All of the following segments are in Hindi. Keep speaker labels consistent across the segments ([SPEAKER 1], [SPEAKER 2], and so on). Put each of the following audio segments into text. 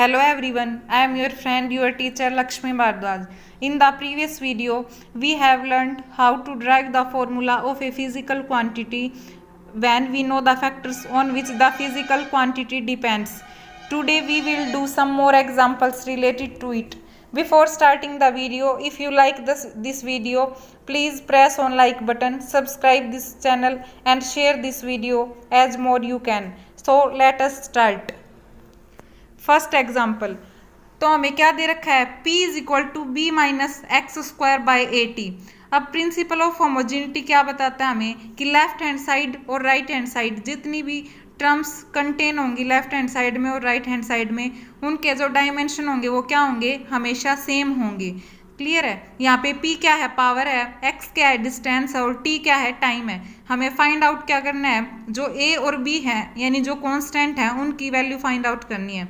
[SPEAKER 1] Hello everyone, I am your friend, your teacher Lakshmi Bardwaj. In the previous video, we have learned how to derive the formula of a physical quantity when we know the factors on which the physical quantity depends. Today we will do some more examples related to it. Before starting the video, if you like this video, please press on like button, subscribe this channel and share this video as more you can. So let us start. First example, तो हमें क्या दे रखा है, P is equal to B minus X square by A T. अब प्रिंसिपल ऑफ होमोजेनिटी क्या बताता है हमें कि लेफ्ट हैंड साइड और राइट हैंड साइड जितनी भी टर्म्स कंटेन होंगी लेफ्ट हैंड साइड में और राइट हैंड साइड में, उनके जो डायमेंशन होंगे वो क्या होंगे, हमेशा सेम होंगे। क्लियर है। यहाँ पे P क्या है, पावर है, X क्या है, डिस्टेंस है, और T क्या है, टाइम है। हमें फाइंड आउट क्या करना है, जो A और B है यानी जो कांस्टेंट है उनकी वैल्यू फाइंड आउट करनी है।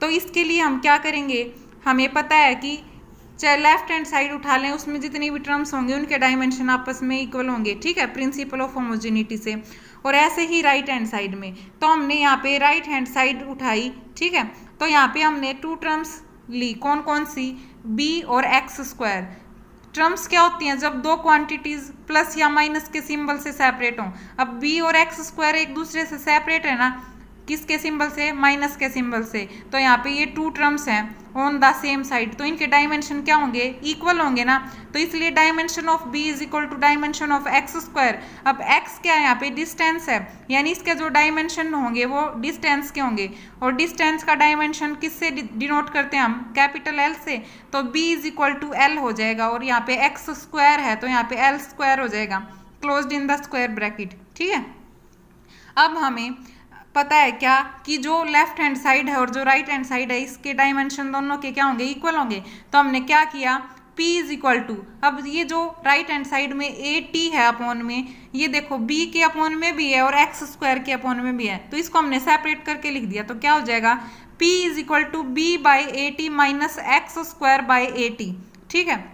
[SPEAKER 1] तो इसके लिए हम क्या करेंगे, हमें पता है कि चाहे लेफ्ट हैंड साइड उठा लें उसमें जितनी भी टर्म्स होंगे उनके डायमेंशन आपस में इक्वल होंगे, ठीक है, प्रिंसिपल ऑफ होमोजेनिटी से। और ऐसे ही राइट हैंड साइड में, तो हमने यहाँ पे राइट हैंड साइड उठाई, ठीक है, तो यहाँ पे हमने टू टर्म्स ली, कौन कौन सी, b और एक्स स्क्वायर। टर्म्स क्या होती हैं, जब दो क्वांटिटीज प्लस या माइनस के सिंबल से सेपरेट हों। अब b और एक्स स्क्वायर एक दूसरे से सेपरेट है ना, किसके सिंबल से, माइनस के सिंबल से। तो यहाँ पे ये टू टर्म्स हैं ऑन द सेम साइड, तो इनके डायमेंशन क्या होंगे, इक्वल होंगे ना। तो इसलिए dimension of b is equal to dimension of X square. अब x क्या है, यहाँ पे डिस्टेंस है, यानी इसके जो डायमेंशन होंगे वो डिस्टेंस के होंगे, और डिस्टेंस का डायमेंशन किससे डिनोट करते हैं हम, कैपिटल L से। तो b is equal to L हो जाएगा, और यहाँ पे एक्स स्क्वायर है तो यहाँ पे L स्क्वायर हो जाएगा, closed in the square bracket, ठीक है। अब हमें पता है क्या कि जो लेफ्ट हैंड साइड है और जो राइट हैंड साइड है इसके डायमेंशन दोनों के क्या होंगे, इक्वल होंगे। तो हमने क्या किया, P इज इक्वल टू, अब ये जो राइट हैंड साइड में ए टी है अपॉन में, ये देखो B के अपॉन में भी है और एक्स स्क्वायर के अपॉन में भी है, तो इसको हमने सेपरेट करके लिख दिया। तो क्या हो जाएगा, P is equal to B by A T minus X square by A T, ठीक है।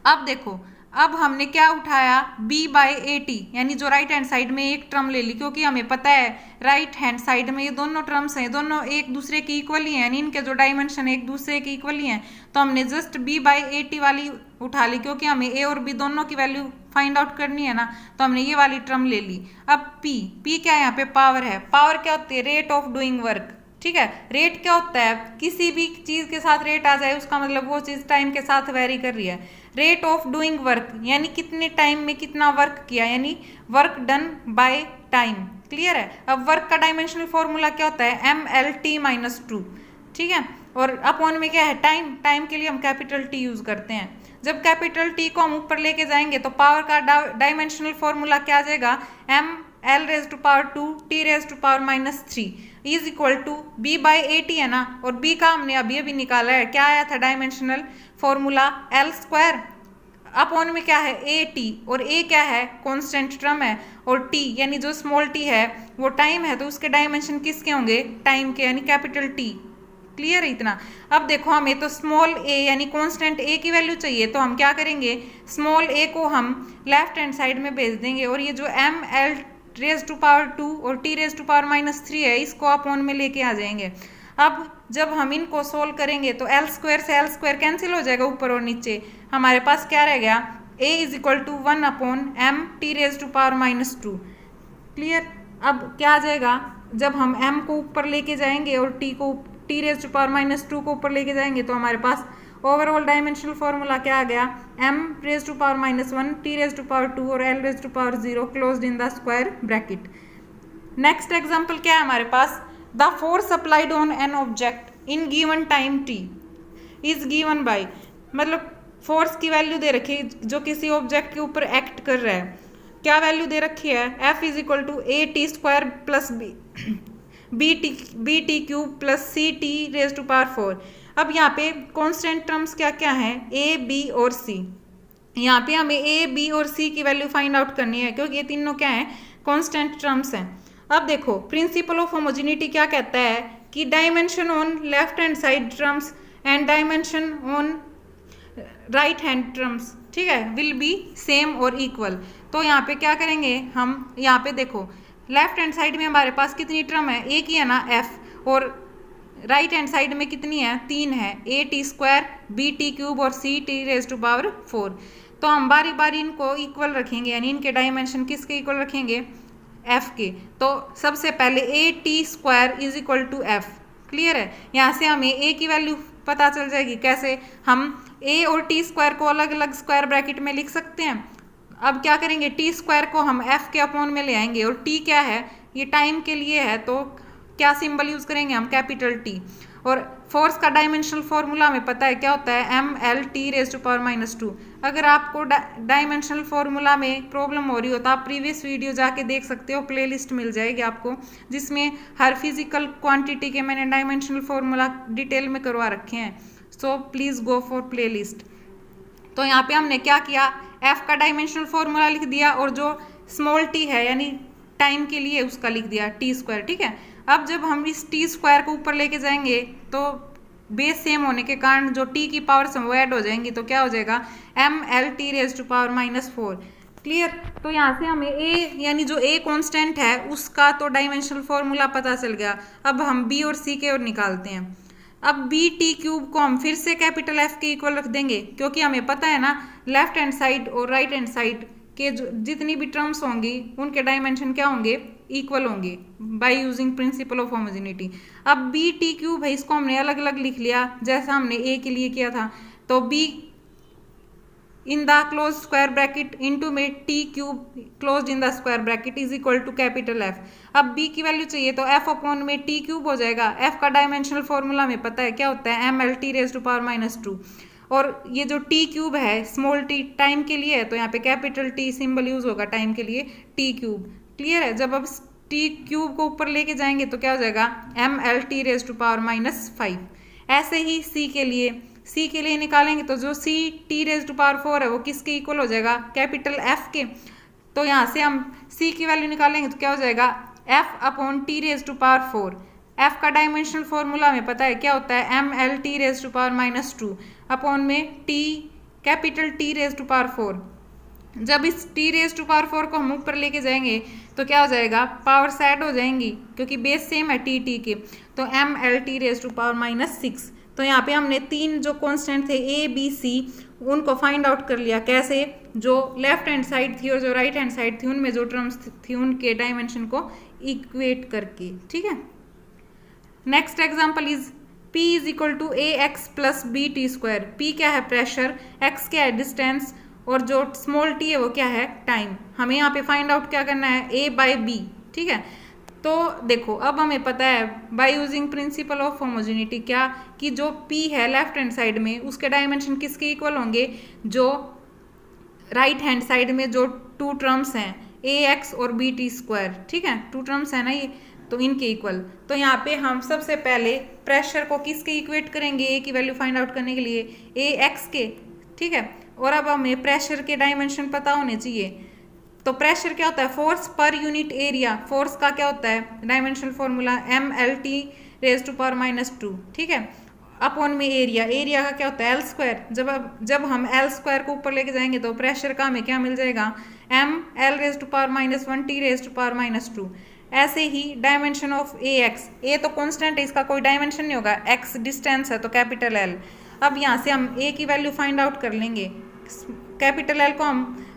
[SPEAKER 1] अब देखो, अब हमने क्या उठाया, b बाई ए टी, यानी जो राइट हैंड साइड में एक टर्म ले ली, क्योंकि हमें पता है राइट हैंड साइड में ये दोनों टर्म्स हैं, दोनों एक दूसरे की इक्वल ही हैं, यानी इनके जो डायमेंशन एक दूसरे के इक्वल ही हैं। तो हमने just b by A T वाली उठा ली, क्योंकि हमें a और b दोनों की वैल्यू फाइंड आउट करनी है ना, तो हमने ये वाली टर्म ले ली। अब p क्या है, यहाँ पे पावर है। पावर क्या होती है, रेट ऑफ डूइंग वर्क, ठीक है। रेट क्या होता है, किसी भी चीज के साथ रेट आ जाए उसका मतलब वो चीज टाइम के साथ वेरी कर रही है। रेट ऑफ डूइंग वर्क यानी कितने टाइम में कितना वर्क किया, यानी work done by time. Clear है। अब वर्क का डायमेंशनल फॉर्मूला क्या होता है, MLT माइनस 2, ठीक है। और अपॉन में क्या है, टाइम। टाइम के लिए हम कैपिटल T यूज करते हैं। जब कैपिटल T को हम ऊपर लेके जाएंगे तो पावर का डायमेंशनल फॉर्मूला क्या आ जाएगा, ML raise to power 2 T raise to power minus 3 is equal to b by A T है ना, और b का हमने अभी अभी निकाला है, क्या आया था dimensional formula, L square upon में क्या है, ए टी, और a क्या है, कांस्टेंट टर्म है, और t यानी जो स्मॉल t है वो टाइम है, तो उसके डायमेंशन किसके होंगे, टाइम के, यानी कैपिटल T। क्लियर है इतना। अब देखो, हमें तो स्मॉल a यानी कांस्टेंट a की वैल्यू चाहिए, तो हम क्या करेंगे, स्मॉल a को हम लेफ्ट हैंड साइड में भेज देंगे, और ये जो ML रेज टू पावर 2 और T raise to power minus 3 है इसको अपॉन में लेके आ जाएंगे। अब जब हम इनको सोल्व करेंगे तो L स्क्वायर से L स्क्वायर कैंसिल हो जाएगा ऊपर और नीचे, हमारे पास क्या रह गया, a is equal to 1 upon m T raise to power minus 2। Clear. अब क्या आ जाएगा, जब हम m को ऊपर लेके जाएंगे और T raise to power minus 2 को ऊपर लेके जाएंगे तो हमारे पास ओवरऑल डायमेंशनल फॉर्मूला क्या आ गया, m raise to power minus 1 T raise to power 2 और L raise to power 0 closed in the square bracket. Next example क्या है हमारे पास, the force applied on an object in given time t is given by, मतलब फोर्स की वैल्यू दे रखी है जो किसी ऑब्जेक्ट के ऊपर एक्ट कर रहा है, क्या वैल्यू दे रखी है, F is equal to A T square plus B T cube plus C T raise to power 4। अब यहाँ पे कांस्टेंट टर्म्स क्या क्या हैं, a b और c। यहाँ पे हमें a b और c की वैल्यू फाइंड आउट करनी है, क्योंकि ये तीनों क्या हैं, कांस्टेंट टर्म्स हैं। अब देखो, प्रिंसिपल ऑफ होमोजेनिटी क्या कहता है कि dimension on left hand side terms and dimension on right hand terms, ठीक है, विल बी सेम और इक्वल। तो यहाँ पे क्या करेंगे हम, यहाँ पे देखो लेफ्ट हैंड साइड में हमारे पास कितनी टर्म है, एक ही है ना, f, और राइट हैंड साइड में कितनी है, 3 है, A T square, B T cube और C T raise to power 4। तो हम बारी बारी इनको इक्वल रखेंगे, यानी इनके डायमेंशन किसके इक्वल रखेंगे, एफ के। तो सबसे पहले A T square is equal to F, clear है। यहाँ से हमें ए की वैल्यू पता चल जाएगी, कैसे, हम ए और टी स्क्वायर को अलग अलग स्क्वायर ब्रैकेट में लिख सकते हैं। अब क्या करेंगे, टी स्क्वायर को हम एफ के अपॉन में ले आएंगे, और टी क्या है, ये टाइम के लिए है, तो क्या सिंबल यूज करेंगे हम, कैपिटल टी। और फोर्स का डायमेंशनल फॉर्मूला हमें पता है क्या होता है, M L T raise to power -2। अगर आपको डायमेंशनल फॉर्मूला में प्रॉब्लम हो रही हो तो आप प्रीवियस वीडियो जाके देख सकते हो, प्लेलिस्ट मिल जाएगी आपको, जिसमें हर फिजिकल क्वांटिटी के मैंने डायमेंशनल फॉर्मूला डिटेल में करवा रखे हैं। So please go for playlist. तो यहाँ पे हमने क्या किया, एफ का डायमेंशनल फॉर्मूला लिख दिया, और जो स्मॉल टी है यानी टाइम के लिए उसका लिख दिया टी स्क्वायर, ठीक है। अब जब हम इस टी स्क्वायर को ऊपर लेके जाएंगे तो बेस सेम होने के कारण जो टी की पावर से वो ऐड हो जाएंगी, तो क्या हो जाएगा, M L T raise to power -4, clear. तो यहाँ से हमें ए यानी जो ए कांस्टेंट है उसका तो डायमेंशनल फॉर्मूला पता चल गया। अब हम बी और सी के और निकालते हैं। अब बी टी क्यूब को हम फिर से कैपिटल एफ के इक्वल रख देंगे, क्योंकि हमें पता है ना लेफ्ट हैंड साइड और राइट हैंड साइड के जो जितनी भी टर्म्स होंगी उनके डायमेंशन क्या होंगे, इक्वल होंगे, by using principal of homogeneity. अब बी टी क्यूब है, इसको हमने अलग अलग लिख लिया जैसा हमने ए के लिए किया था। तो B in the close square bracket into में T cube close in the square bracket is equal to capital F. अब बी की वैल्यू चाहिए तो एफ अपॉन में टी क्यूब हो जाएगा। एफ का डायमेंशनल फॉर्मूला में पता है क्या होता है, M L T raise to power -2। और ये जो टी क्यूब है स्मॉल टी टाइम के लिए है, तो यहाँ पे कैपिटल टी सिंबल यूज होगा टाइम के लिए, टी क्यूब, क्लियर है। जब अब टी क्यूब को ऊपर लेके जाएंगे तो क्या हो जाएगा, M L T raise to power -5। ऐसे ही सी के लिए निकालेंगे तो जो C T raise to power 4 है वो किसके इक्वल हो जाएगा, कैपिटल एफ के। तो यहाँ से हम सी की वैल्यू निकालेंगे तो क्या हो जाएगा, F upon T raise to power 4। F का डायमेंशनल फॉर्मूला हमें पता है क्या होता है, M L T raise to power -2 upon में T capital T raise to power 4। जब इस टी रेज टू पावर 4 को हम ऊपर लेके जाएंगे तो क्या हो जाएगा, पावर ऐड हो जाएंगी क्योंकि बेस सेम है टी के। तो M L T raise to power -6। तो यहाँ पे हमने 3 जो कांस्टेंट थे ए बी सी उनको फाइंड आउट कर लिया, कैसे, जो लेफ्ट हैंड साइड थी और जो राइट हैंड साइड थी उनमें जो टर्म्स थी उनके डायमेंशन को इक्वेट करके, ठीक है। Next example is P is equal to A X plus B T square. P क्या है, प्रेशर, x क्या है, डिस्टेंस, और जो स्मॉल t है वो क्या है, टाइम। हमें यहाँ पे फाइंड आउट क्या करना है, A बाई बी, ठीक है। तो देखो अब हमें पता है by using principal of homogeneity क्या, कि जो P है लेफ्ट हैंड साइड में उसके डायमेंशन किसके इक्वल होंगे, जो राइट हैंड साइड में जो 2 टर्म्स हैं ए एक्स और बी टी स्क्वायर, ठीक है, 2 टर्म्स है ना ये, तो इनके इक्वल। तो यहाँ पे हम सबसे पहले प्रेशर को किसके इक्वेट करेंगे, ए की वैल्यू फाइंड आउट करने के लिए, ए एक्स के, ठीक है। और अब हमें प्रेशर के डायमेंशन पता होने चाहिए। तो प्रेशर क्या होता है, force per unit area. Force का क्या होता है, dimensional formula M L T raise to power -2, ठीक है, अपॉन में एरिया का क्या होता है, एल स्क्वायर। जब हम एल स्क्वायर को ऊपर लेके जाएंगे तो प्रेशर का हमें क्या मिल जाएगा, M L raise to power -1 T raise to power -2। ऐसे ही dimension of A X, A तो कांस्टेंट है, इसका कोई डायमेंशन नहीं होगा, एक्स डिस्टेंस है तो कैपिटल एल। अब यहाँ से हम ए की वैल्यू फाइंड आउट कर लेंगे, कैपिटल एल को हम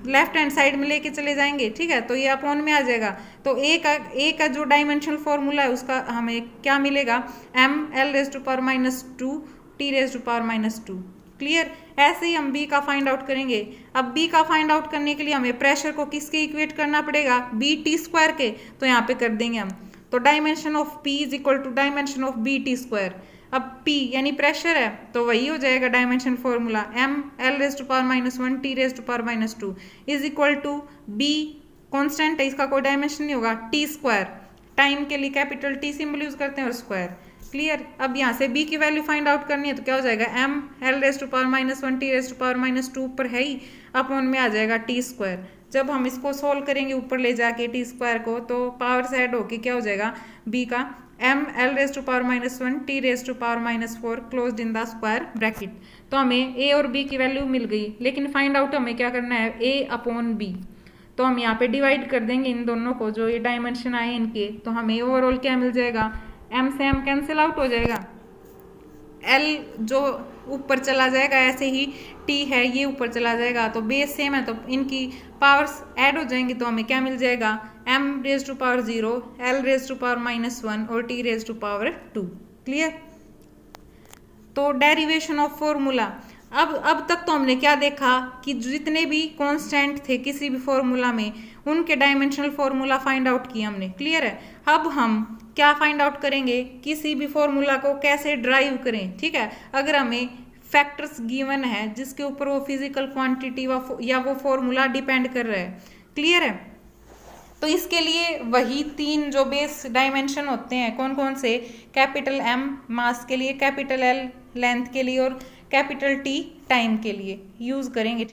[SPEAKER 1] लेफ्ट हैंड साइड में लेके चले जाएंगे, ठीक है, तो ये अपॉन में आ जाएगा। तो ए का जो डायमेंशनल फॉर्मूला है उसका हमें क्या मिलेगा, M L raise to power -2 T raise to power -2, clear. ऐसे ही हम बी का फाइंड आउट करेंगे। अब बी का फाइंड आउट करने के लिए हमें प्रेशर को किसके इक्वेट करना पड़ेगा, बी टी स्क्वायर के, तो यहाँ पे कर देंगे हम। तो dimension of P is equal to dimension of B T square. अब P यानी प्रेशर है तो वही हो जाएगा dimension formula, M L raise to power -1 T raise to power -2 is equal to B constant है, इसका कोई डायमेंशन नहीं होगा, टी स्क्वायर, टाइम के लिए कैपिटल टी सिंबल यूज करते हैं और स्क्वायर, क्लियर। अब यहाँ से B की वैल्यू फाइंड आउट करनी है तो क्या हो जाएगा, M L raise to power -1 T raise to power -2 ऊपर है ही, अपॉन में आ जाएगा टी स्क्वायर। जब हम इसको सोल्व करेंगे ऊपर ले जाके टी स्क्वायर को तो पावर से ऐड होके क्या हो जाएगा, B का M L raise to power -1 T raise to power -4 closed in the square bracket. तो हमें A और B की वैल्यू मिल गई, लेकिन फाइंड आउट हमें क्या करना है, A अपॉन B। तो हम यहाँ पे डिवाइड कर देंगे इन दोनों को, जो ये डायमेंशन आए इनके, तो हमें ओवरऑल क्या मिल जाएगा, m से m कैंसिल आउट हो जाएगा, l जो ऊपर चला जाएगा, ऐसे ही t है ये ऊपर चला जाएगा, तो बेस सेम है तो इनकी पावर्स ऐड हो जाएंगी, तो हमें क्या मिल जाएगा, m raise to power 0, l raise to power -1 और t raise to power 2। Clear. तो डेरिवेशन ऑफ फॉर्मूला, अब तक तो हमने क्या देखा कि जितने भी कांस्टेंट थे किसी भी फॉर्मूला में उनके डायमेंशनल फॉर्मूला फाइंड आउट किया हमने। क्लियर है। अब हम क्या फाइंड आउट करेंगे, किसी भी फॉर्मूला को कैसे ड्राइव करें। ठीक है, अगर हमें फैक्टर्स गिवन है जिसके ऊपर वो फिजिकल क्वांटिटी या वो फॉर्मूला डिपेंड कर रहा है। क्लियर है। तो इसके लिए वही 3 जो बेस डायमेंशन होते हैं, कौन कौन से, कैपिटल M मास के लिए, कैपिटल L लेंथ के लिए और कैपिटल T टाइम के लिए यूज करेंगे।